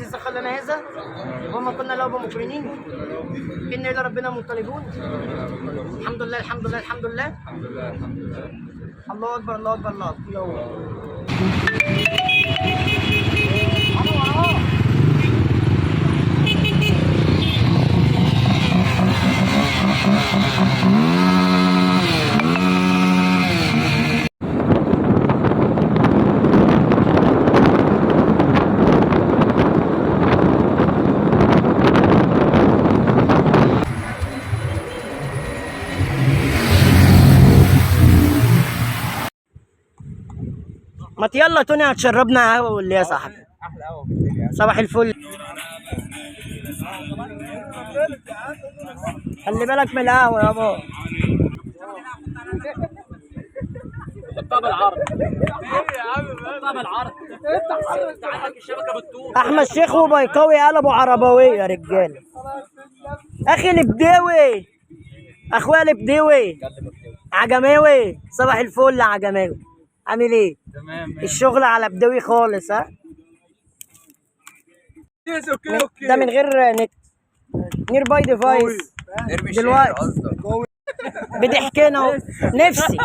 الذي سخر لنا هذا وما كنا له مقرنين إنا إلى ربنا منقلبون. الحمد لله الحمد لله الحمد لله. الله أكبر الله أكبر الله ما يلا توني هتشربنا قهوة ولا يا صاحبي؟ احلى قهوه في الدنيا. صباح الفل. خلي بالك من القهوة يابا. الطابة العرض ايه يا عم؟ الطابة العرض انت عندك الشبكه بتطول. احمد شيخ وبيقاوي قلبوا عربوية يا رجالة. اخي البداوي اخويا البداوي عجماوي. صباح الفل يا عجماوي، عامل ايه؟ تمام. الشغل على بدوي خالص. ها اوكي ده من غير نت، نير باي ديفايس دلوقتي بتحكينا اهو. نفسي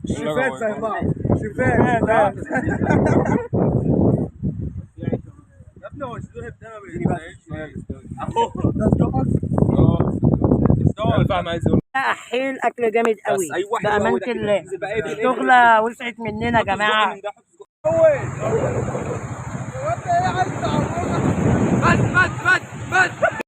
شوفات زي بعض شوفات يا ابني. هو السلوك ده ما حيل اكل جامد قوي بامانه الله. الشغله وسعت مننا يا جماعه. بس